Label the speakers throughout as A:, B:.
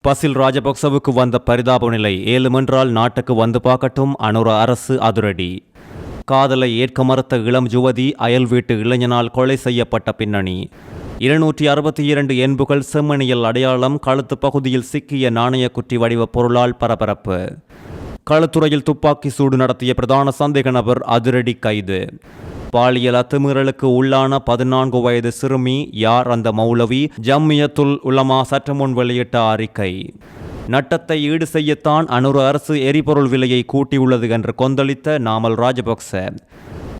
A: பசில் ராஜபக்சவுக்கு வந்த பரிதாப நிலை ஏழுமென்றால் நாட்டுக்கு வந்து பார்க்கட்டும். அனுர அரசு அதிரடி. காதலை ஏற்க மறுத்த இளம் யுவதி அயல் வீட்டு இளைஞனால் கொலை செய்யப்பட்ட பின்னணி. 262 என்புகள் செம்மணியில் அடையாளம். கழுத்து பகுதியில் சிக்கிய நாணய குற்றி வடிவ பொருளால் பரபரப்பு. களுத்துறையில் துப்பாக்கி சூடு நடத்திய பிரதான சந்தேக நபர் அதிரடி கைது. பாலியல் அத்துமீறலுக்கு உள்ளான 14 வயது சிறுமி யார் அந்த மௌலவி? ஜம்மியத்துல் உலமா சற்று முன் வெளியிட்ட அறிக்கை. நட்டத்தை ஈடு செய்யத்தான் அனுர அரசு எரிபொருள் விலையை கூட்டியுள்ளது என்று கொந்தளித்த நாமல் ராஜபக்ச.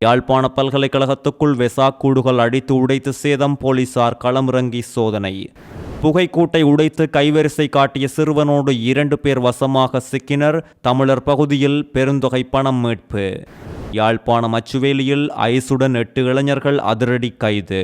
A: யாழ்ப்பாண பல்கலைக்கழகத்துக்குள் வெசாக் கூடுகள் அடித்து உடைத்து சேதம். போலீசார் களமிறங்கி சோதனை. புகைக்கூட்டை உடைத்து கைவரிசை காட்டிய சிறுவனோடு 2 பேர் வசமாக சிக்கினர். தமிழர் பகுதியில் பெருந்தொகை பணம் மீட்பு. யாழ்ப்பாணம் அச்சுவேலியில் ஐசுடன் 8 இளைஞர்கள் அதிரடி கைது.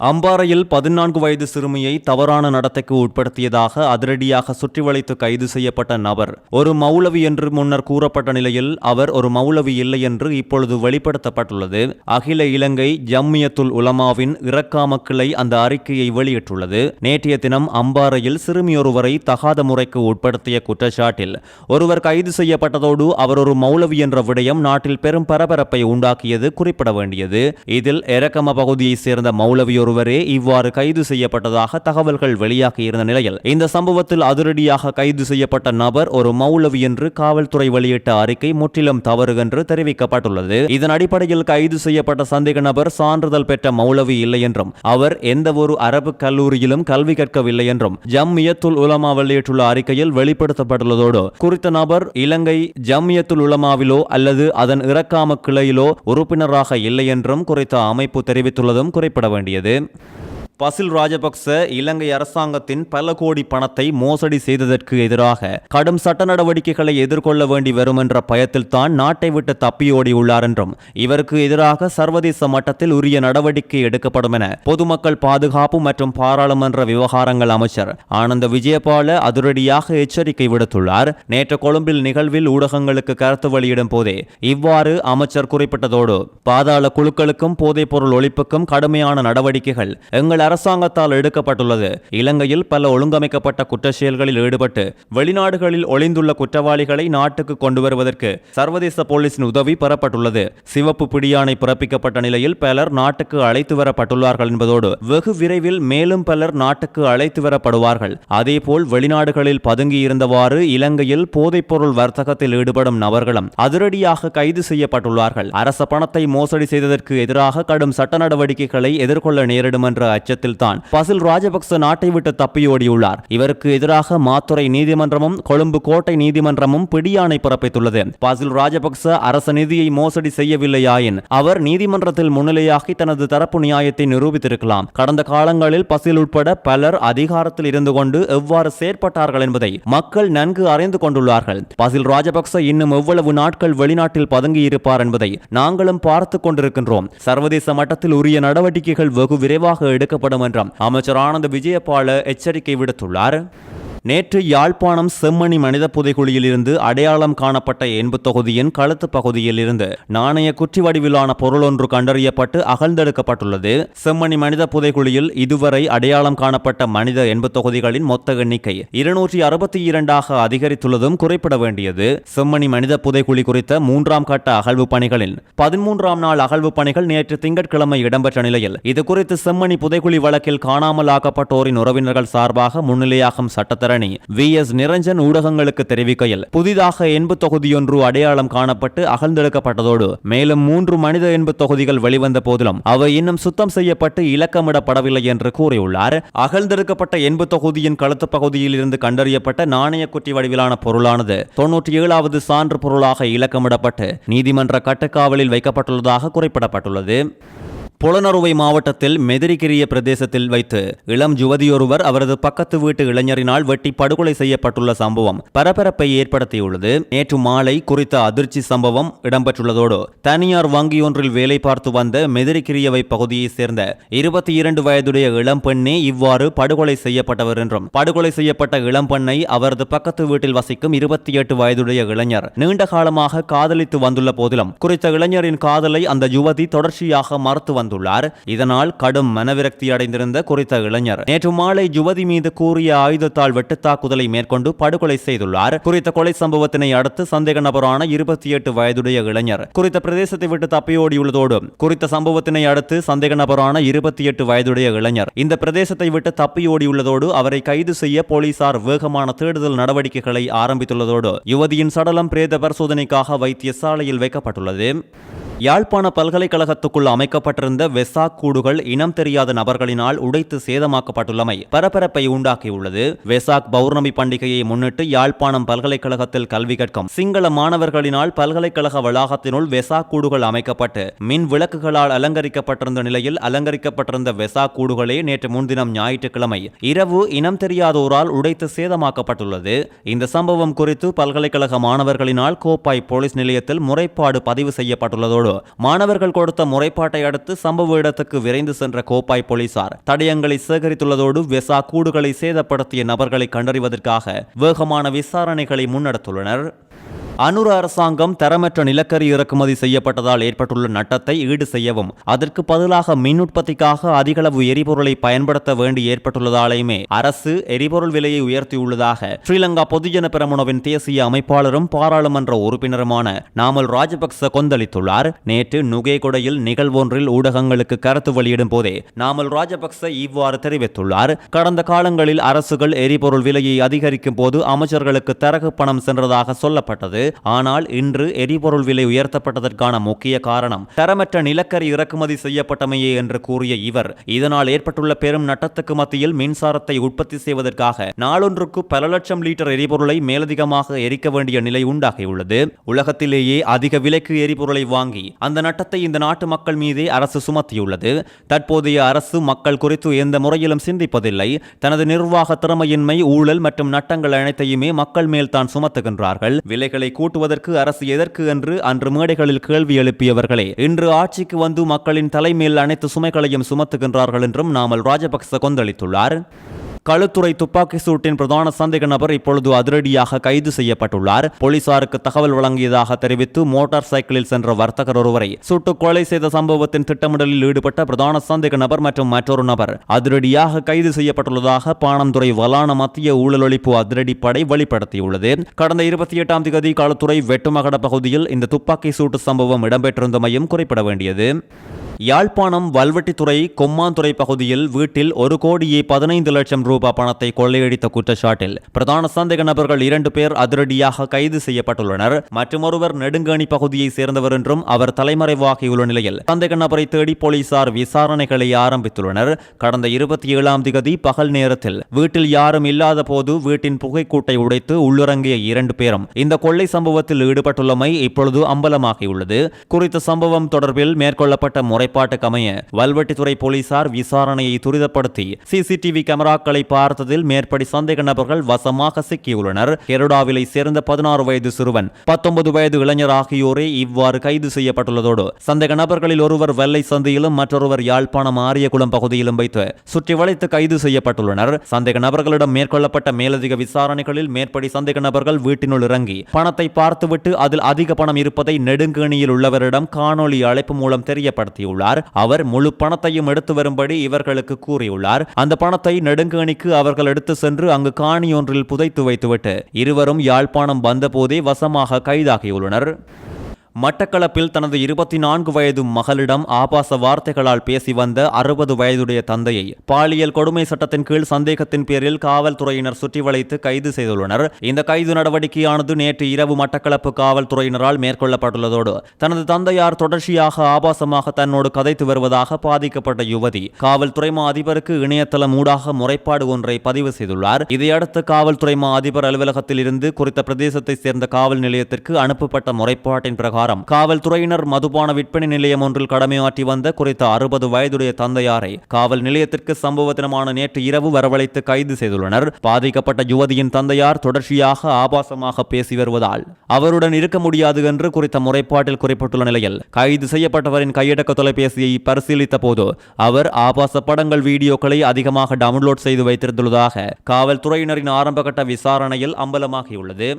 A: அம்பாறையில் 14 வயது சிறுமியை தவறான நடத்தைக்கு உட்படுத்தியதாக அதிரடியாக சுற்றி வளைத்து கைது செய்யப்பட்ட நபர் ஒரு மௌலவி என்று முன்னர் கூறப்பட்ட நிலையில் அவர் ஒரு மௌலவி இல்லை என்று இப்பொழுது வெளிப்படுத்தப்பட்டுள்ளது. அகில இலங்கை ஜம்மியத்துல் உலமாவின் இரக்காம கிளை அந்த அறிக்கையை வெளியிட்டுள்ளது. நேற்றைய தினம் அம்பாறையில் சிறுமியொருவரை தகாத முறைக்கு உட்படுத்திய குற்றச்சாட்டில் ஒருவர் கைது செய்யப்பட்டதோடு அவர் ஒரு மௌலவி என்ற விடயம் நாட்டில் பெரும் பரபரப்பை உண்டாக்கியது குறிப்பிட வேண்டியது. இதில் எரக்கம பகுதியைச் சேர்ந்த மௌலவி ஒருவரே இவ்வாறு கைது செய்யப்பட்டதாக தகவல்கள் வெளியாகியிருந்த நிலையில் இந்த சம்பவத்தில் அதிரடியாக கைது செய்யப்பட்ட நபர் ஒரு மௌலவி என்று காவல்துறை வெளியிட்ட அறிக்கை முற்றிலும் தவறு என்று தெரிவிக்கப்பட்டுள்ளது. இதன் அடிப்படையில் கைது செய்யப்பட்ட சந்தேக நபர் சான்றிதழ் பெற்ற மௌலவி இல்லை என்றும் அவர் எந்த ஒரு அரபு கல்லூரியிலும் கல்வி கற்கவில்லை என்றும் ஜம்மியத்துல் உலமா வெளியிட்டுள்ள அறிக்கையில் வெளிப்படுத்தப்பட்டுள்ளதோடு குறித்த நபர் இலங்கை ஜம்மியத்துல் உலமாவிலோ அல்லது அதன் இரக்காம கிளையிலோ உறுப்பினராக இல்லை என்றும் குறித்த அமைப்பு தெரிவித்துள்ளதும் குறிப்பிட வேண்டியது. பசில் ராஜபக்ச இலங்கை அரசாங்கத்தின் பல கோடி பணத்தை மோசடி செய்ததற்கு எதிராக கடும் சட்ட நடவடிக்கைகளை எதிர்கொள்ள வேண்டி வரும் என்ற பயத்தில் தான் நாட்டை விட்டு தப்பியோடியுள்ளார் என்றும் இவருக்கு எதிராக சர்வதேச மட்டத்தில் உரிய நடவடிக்கை எடுக்கப்படும் என பொதுமக்கள் பாதுகாப்பு மற்றும் பாராளுமன்ற விவகாரங்கள் அமைச்சர் ஆனந்த விஜயபால அதிரடியாக எச்சரிக்கை விடுத்துள்ளார். நேற்று கொழும்பில் நிகழ்வில் ஊடகங்களுக்கு கருத்து வெளியிடும் போதே இவ்வாறு அமைச்சர் குறிப்பிட்டதோடு பாதாள குழுக்களுக்கும் போதைப் பொருள் ஒழிப்புக்கும் கடுமையான நடவடிக்கைகள் எங்கள் அரசாங்கத்தால் எடுக்கப்பட்டுள்ளது. இலங்கையில் பல ஒழுங்கமைக்கப்பட்ட குற்ற செயல்களில் ஈடுபட்டு வெளிநாடுகளில் ஒளிந்துள்ள குற்றவாளிகளை நாட்டுக்கு கொண்டு வருவதற்கு சர்வதேச போலீசின் உதவி பெறப்பட்டுள்ளது. சிவப்பு பிடியாணை பிறப்பிக்கப்பட்ட நிலையில் பலர் நாட்டுக்கு அழைத்து வரப்பட்டுள்ளார்கள் என்பதோடு வெகு விரைவில் மேலும் பலர் நாட்டுக்கு அழைத்து வரப்படுவார்கள். அதேபோல் வெளிநாடுகளில் பதுங்கியிருந்தவாறு இலங்கையில் போதைப்பொருள் வர்த்தகத்தில் ஈடுபடும் நபர்களும் அதிரடியாக கைது செய்யப்பட்டுள்ளார்கள். அரச பணத்தை மோசடி செய்ததற்கு எதிராக கடும் சட்ட நடவடிக்கைகளை எதிர்கொள்ள நேரிடும் என்ற அச்சத்தில் தான் பசில் ராஜபக்ச நாட்டை விட்டு தப்பியோடியுள்ளார். இவருக்கு எதிராக மாத்துறை நீதிமன்றமும் கொழும்பு கோட்டை நீதிமன்றமும் பிடியாணை பிறப்பித்துள்ளது. பசில் ராஜபக்ச அரச நிதியை மோசடி செய்யவில்லையாயின் அவர் நீதிமன்றத்தில் முன்னிலையாகி தனது தரப்பு நியாயத்தை நிரூபித்திருக்கலாம். கடந்த காலங்களில் பசில் உட்பட பலர் அதிகாரத்தில் இருந்து கொண்டு எவ்வாறு செயற்பட்டார்கள் என்பதை மக்கள் நன்கு அறிந்து கொண்டுள்ளார்கள். பசில் ராஜபக்ச இன்னும் எவ்வளவு நாட்கள் வெளிநாட்டில் பதுங்கியிருப்பார் என்பதை நாங்களும் பார்த்துக் கொண்டிருக்கின்றோம். சர்வதேச மட்டத்தில் உரிய நடவடிக்கைகள் வெகு விரைவாக எடுக்கப்படும் என்றும் அமைச்சர் ஆனந்த விஜயபால எச்சரிக்கை விடுத்துள்ளார். நேற்று யாழ்ப்பாணம் செம்மணி மனித புதைகுழியில் இருந்து அடையாளம் காணப்பட்ட என்பு தொகுதியின் கழுத்து பகுதியில் இருந்து நாணய குற்றி வடிவிலான பொருள் ஒன்று கண்டறியப்பட்டு அகழ்ந்தெடுக்கப்பட்டுள்ளது. செம்மணி மனித புதைகுழியில் இதுவரை அடையாளம் காணப்பட்ட மனித என்பு தொகுதிகளின் மொத்த எண்ணிக்கை 262 அதிகரித்துள்ளதும் குறிப்பிட வேண்டியது. செம்மணி மனித புதைகுழி குறித்த 3ஆம் கட்ட அகழ்வு பணிகளில் 13ஆம் நாள் அகழ்வு பணிகள் நேற்று திங்கட்கிழமை இடம்பெற்ற நிலையில் இதுகுறித்து செம்மணி புதைகுழி வழக்கில் காணாமல் ஆக்கப்பட்டோரின் உறவினர்கள் சார்பாக முன்னிலையாகும் சட்டத்தரணி VS நிரஞ்சன் ஊடகங்களுக்கு தெரிவிக்கையில் புதிதாக என்பு தொகுதியொன்று அடையாளம் காணப்பட்டு அகழ்ந்தெடுக்கப்பட்டதோடு மேலும் 3 மனித என்பு தொகுதிகள் வெளிவந்த போதிலும் அவை இன்னும் சுத்தம் செய்யப்பட்டு இலக்கமிடப்படவில்லை என்று கூறியுள்ளார். அகழ்ந்தெடுக்கப்பட்ட என்பு தொகுதியின் கழுத்து பகுதியில் இருந்து கண்டறியப்பட்ட நாணய குற்றி வடிவிலான பொருளானது 97வது சான்று பொருளாக இலக்கமிடப்பட்டு நீதிமன்ற கட்டுக்காவலில் வைக்கப்பட்டுள்ளதாக குறிப்பிடப்பட்டுள்ளது. புலனறுவை மாவட்டத்தில் மெதிரிகிரிய பிரதேசத்தில் வைத்து இளம் யுவதியொருவர் அவரது பக்கத்து வீட்டு இளைஞரினால் வெட்டி படுகொலை செய்யப்பட்டுள்ள சம்பவம் பரபரப்பை ஏற்படுத்தியுள்ளது. நேற்று மாலை குறித்த அதிர்ச்சி சம்பவம் இடம்பெற்றுள்ளதோடு தனியார் வங்கியொன்றில் வேலை பார்த்து வந்த மெதிரிகிரியவை பகுதியைச் சேர்ந்த 22 வயதுடைய இளம் பெண்ணே இவ்வாறு படுகொலை செய்யப்பட்டவர் என்றும் படுகொலை செய்யப்பட்ட இளம் பெண்ணை அவரது பக்கத்து வீட்டில் வசிக்கும் 28 வயதுடைய இளைஞர் நீண்ட காலமாக காதலித்து வந்துள்ள போதிலும் குறித்த இளைஞரின் காதலை அந்த யுவதி தொடர்ச்சியாக மறுத்து வந்தார். வந்துள்ளார். இதனால் கடும் மனவிரக்தி அடைந்திருந்த குறித்த இளைஞர் நேற்று மாலை யுவதி மீது கூறிய ஆயுதத்தால் வெட்டு தாக்குதலை மேற்கொண்டு படுகொலை செய்துள்ளார். குறித்த கொலை சம்பவத்தினை அடுத்து சந்தேக நபரான 28 வயதுடைய இளைஞர் குறித்த பிரதேசத்தை விட்டு தப்பியோடியுள்ளதோடு குறித்த சம்பவத்தினை அடுத்து சந்தேக நபரான 28 வயதுடைய இளைஞர் இந்த பிரதேசத்தை விட்டு தப்பியோடியுள்ளதோடு அவரை கைது செய்ய போலீசார் வேகமான தேடுதல் நடவடிக்கைகளை ஆரம்பித்துள்ளதோடு யுவதியின் சடலம் பிரேத பரிசோதனைக்காக வைத்தியசாலையில் வைக்கப்பட்டுள்ளது. யாழ்ப்பாண பல்கலைக்கழகத்துக்குள் அமைக்கப்பட்டிருந்த வெசாக் கூடுகள் இனம் தெரியாத நபர்களினால் உடைத்து சேதமாக்கப்பட்டுள்ளமை பரபரப்பை உண்டாக்கியுள்ளது. வெசாக் பௌர்ணமி பண்டிகையை முன்னிட்டு யாழ்ப்பாணம் பல்கலைக்கழகத்தில் கல்வி கற்கும் சிங்கள மாணவர்களினால் பல்கலைக்கழக வளாகத்தினுள் வெசாக் கூடுகள் அமைக்கப்பட்டு மின் விளக்குகளால் அலங்கரிக்கப்பட்டிருந்த நிலையில் அலங்கரிக்கப்பட்டிருந்த வெசாக் கூடுகளே நேற்று முன்தினம் ஞாயிற்றுக்கிழமை இரவு இனம் தெரியாதோரால் உடைத்து சேதமாக்கப்பட்டுள்ளது. இந்த சம்பவம் குறித்து பல்கலைக்கழக மாணவர்களினால் கோப்பாய் போலீஸ் நிலையத்தில் முறைப்பாடு பதிவு செய்யப்பட்டுள்ளதோடு மாணவர்கள் கொடுத்த முறைப்பாட்டை அடுத்து சம்பவ இடத்துக்கு விரைந்து சென்ற கோப்பாய் போலீசார் தடயங்களை சேகரித்துள்ளதோடு வெசா கூடுகளை சேதப்படுத்திய நபர்களை கண்டறிவதற்காக வேகமான விசாரணைகளை முன்னெடுத்துள்ளனர். அனுர அரசாங்கம் தரமற்ற நிலக்கரி இறக்குமதி செய்யப்பட்டதால் ஏற்பட்டுள்ள நட்டத்தை ஈடு செய்யவும் அதற்கு பதிலாக மின் உற்பத்திக்காக அதிகளவு எரிபொருளை பயன்படுத்த வேண்டி ஏற்பட்டுள்ளதாலேயுமே அரசு எரிபொருள் விலையை உயர்த்தியுள்ளதாக ஸ்ரீலங்கா பொதுஜன பெரமுனவின் தேசிய அமைப்பாளரும் பாராளுமன்ற உறுப்பினருமான நாமல் ராஜபக்ச கொந்தளித்துள்ளார். நேற்று நுகேகொடையில் நிகழ்வொன்றில் ஊடகங்களுக்கு கருத்து வெளியிடும் போதே நாமல் ராஜபக்ச இவ்வாறு தெரிவித்துள்ளார். கடந்த காலங்களில் அரசுகள் எரிபொருள் விலையை அதிகரிக்கும் போது அமைச்சர்களுக்கு தரகு பணம் சென்றதாக சொல்லப்பட்டது. ஆனால் இன்று எரிபொருள் விலை உயர்த்தப்பட்டதற்கான முக்கிய காரணம் தரமற்ற நிலக்கரி இறக்குமதி செய்யப்பட்டமையே என்று கூறிய இவர் இதனால் ஏற்பட்டுள்ள பெரும் நட்டத்துக்கு மத்தியில் மின்சாரத்தை உற்பத்தி செய்வதற்காக நாளொன்றுக்கு பல லட்சம் லிட்டர் எரிபொருளை மேலதிகமாக எரிக்க வேண்டிய நிலை உண்டாகியுள்ளது. உலகத்திலேயே அதிக விலைக்கு எரிபொருளை வாங்கி அந்த நட்டத்தை இந்த நாட்டு மக்கள் மீதே அரசு சுமத்தியுள்ளது. தற்போதைய அரசு மக்கள் குறித்து எந்த முறையிலும் சிந்திப்பதில்லை. தனது நிர்வாக திறமையின்மை, ஊழல் மற்றும் நட்டங்கள் அனைத்தையுமே மக்கள் மேல் தான் சுமத்துகின்றார்கள். விலைகளை கூட்டுவதற்கு அரசு எதற்கு என்று அன்று மேடைகளில் கேள்வி எழுப்பியவர்களே இன்று ஆட்சிக்கு வந்து மக்களின் தலைமையில் அனைத்து சுமைகளையும் சுமத்துகின்றார்கள் என்றும் நாமல் ராஜபக்ச கொந்தளித்துள்ளார். களுத்துறை துப்பாக்கி சூட்டின் பிரதான சந்தேக நபர் இப்பொழுது அதிரடியாக கைது செய்யப்பட்டுள்ளார். போலீசாருக்கு தகவல் வழங்கியதாக தெரிவித்து மோட்டார் சைக்கிளில் சென்ற வர்த்தகர் ஒருவரை சுட்டுக் கொலை செய்த சம்பவத்தின் திட்டமிடலில் ஈடுபட்ட பிரதான சந்தேக நபர் மற்றும் மற்றொரு நபர் அதிரடியாக கைது செய்யப்பட்டுள்ளதாக பாணந்துறை வலான மத்திய ஊழல் ஒழிப்பு அதிரடிப்படை வெளிப்படுத்தியுள்ளது. கடந்த 28ஆம் தேதி களுத்துறை வெட்டுமகட பகுதியில் இந்த துப்பாக்கி சூட்டு சம்பவம் இடம்பெற்றிருந்தமையும் குறிப்பிட வேண்டியது. யாழ்ப்பாணம் வல்வெட்டித்துறை கொம்மாந்துறை பகுதியில் வீட்டில் 1,15 லட்சம் ரூபாய் பணத்தை கொள்ளையடித்த குற்றச்சாட்டில் பிரதான சந்தேக நபர்கள் 2 பேர் அதிரடியாக கைது செய்யப்பட்டுள்ளனர். மற்றொருவர் நெடுங்கணி பகுதியை சேர்ந்தவர் என்றும் அவர் தலைமறைவாகியுள்ள நிலையில் சந்தேக நபரை தேடி போலீசார் விசாரணைகளை ஆரம்பித்துள்ளனர். கடந்த 27ஆம் தேதி பகல் நேரத்தில் வீட்டில் யாரும் இல்லாத போது வீட்டின் புகைக்கூட்டை உடைத்து உள்ளிறங்கிய 2 பேரும் இந்த கொள்ளை சம்பவத்தில் ஈடுபட்டுள்ளமை இப்பொழுது அம்பலமாகியுள்ளது. குறித்த சம்பவம் தொடர்பில் மேற்கொள்ளப்பட்ட முறைப்பாட்டுக்கமைய வல்வெட்டித்துறை போலீசார் விசாரணையை துரிதப்படுத்தி சிசிடிவி கேமராக்களை பார்த்ததில் மேற்படி சந்தேக நபர்கள் வசமாக சிக்கியுள்ளனர். கெருடாவிலை சேர்ந்த 16 வயது சிறுவன், 19 வயது இளைஞர் ஆகியோரே இவ்வாறு கைது செய்யப்பட்டுள்ளதோடு சந்தேக நபர்களில் ஒருவர் வெள்ளை சந்தையிலும் மற்றொருவர் யாழ்ப்பாணம் ஆரியகுளம் பகுதியிலும் வைத்து சுற்றி வளைத்து கைது செய்யப்பட்டுள்ளனர். சந்தேக நபர்களிடம் மேற்கொள்ளப்பட்ட மேலதிக விசாரணைகளில் மேற்படி சந்தேக நபர்கள் வீட்டினுள் இறங்கி பணத்தை பார்த்துவிட்டு அதில் அதிக பணம் இருப்பதை நெடுங்கணியில் உள்ளவரிடம் காணொலி அழைப்பு மூலம் தெரியப்படுத்தியுள்ளார். அவர் முழு பணத்தையும் எடுத்து வரும்படி இவர்களுக்கு கூறியுள்ளார். அந்த பணத்தை நெடுங்கணிக்கு அவர்கள் எடுத்து சென்று அங்கு காணி ஒன்றில் புதைத்து வைத்துவிட்டு இருவரும் யாழ்ப்பாணம் வந்தபோதே வசமாக கைதாகியுள்ளனர். மட்டக்களப்பில் தனது 24 வயது மகளிடம் ஆபாச வார்த்தைகளால் பேசி வந்த 60 வயதுடைய தந்தையை பாலியல் கொடுமை சட்டத்தின் கீழ் சந்தேகத்தின் பேரில் காவல்துறையினர் சுற்றி வளைத்து கைது செய்துள்ளனர். இந்த கைது நடவடிக்கையானது நேற்று இரவு மட்டக்களப்பு காவல்துறையினரால் மேற்கொள்ளப்பட்டுள்ளதோடு தனது தந்தையார் தொடர்ச்சியாக ஆபாசமாக தன்னோடு கதைத்து வருவதாக பாதிக்கப்பட்ட யுவதி காவல்துறை மா அதிபருக்கு இணையதளம் ஊடாக முறைப்பாடு ஒன்றை பதிவு செய்துள்ளார். இதையடுத்து காவல்துறை மா அதிபர் அலுவலகத்தில் இருந்து குறித்த பிரதேசத்தை சேர்ந்த காவல் நிலையத்திற்கு அனுப்பப்பட்ட முறைப்பாட்டின் பிரகாரம் காவல்துறையினர் மதுபான விற்பனை நிலையம் ஒன்றில் கடமையாற்றி வந்த குறித்த 60 வயதுடைய தந்தையாரை காவல் நிலையத்திற்கு சம்பவ தினமான நேற்று இரவு வரவழைத்து கைது செய்துள்ளனர். பாதிக்கப்பட்ட யுவதியின் தந்தையார் தொடர்ச்சியாக ஆபாசமாக பேசி வருவதால் அவருடன் இருக்க முடியாது என்று குறித்த முறைப்பாட்டில் குறிப்பிட்டுள்ள நிலையில் கைது செய்யப்பட்டவரின் கையடக்க தொலைபேசியை பரிசீலித்த போது அவர் ஆபாச படங்கள், வீடியோக்களை அதிகமாக டவுன்லோட் செய்து வைத்திருந்துள்ளதாக காவல்துறையினரின் ஆரம்பகட்ட விசாரணையில் அம்பலமாகியுள்ளது.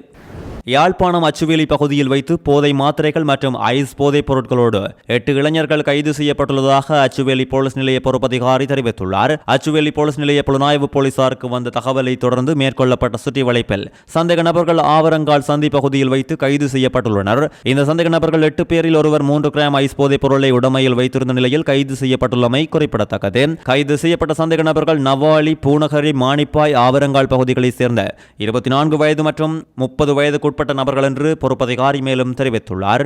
A: யாழ்ப்பாணம் அச்சுவேலி பகுதியில் வைத்து போதை மாத்திரைகள் மற்றும் ஐஸ் போதைப் பொருட்களோடு 8 இளைஞர்கள் கைது செய்யப்பட்டுள்ளதாக அச்சுவேலி போலீஸ் நிலைய பொறுப்பதிகாரி தெரிவித்துள்ளார். அச்சுவேலி போலீஸ் நிலைய புலனாய்வு போலீசாருக்கு வந்த தகவலை தொடர்ந்து மேற்கொள்ளப்பட்ட சுற்றி வளைப்பில் சந்தேக நபர்கள் ஆவரங்கால் சந்தி பகுதியில் வைத்து கைது செய்யப்பட்டுள்ளனர். இந்த சந்தேக நபர்கள் 8 பேரில் ஒருவர் 3 கிராம் ஐஸ் போதைப் பொருளை உடமையில் வைத்திருந்த நிலையில் கைது செய்யப்பட்டுள்ளமை குறிப்பிடத்தக்கது. கைது செய்யப்பட்ட சந்தேக நபர்கள் நவாலி, பூநகரி, மானிப்பாய், ஆவரங்கால் பகுதிகளைச் சேர்ந்த 24 வயது மற்றும் 30 வயதுக்குட்பட்ட நபர்கள் என்று பொறுப்பதிகாரி மேலும் தெரிவித்துள்ளார்.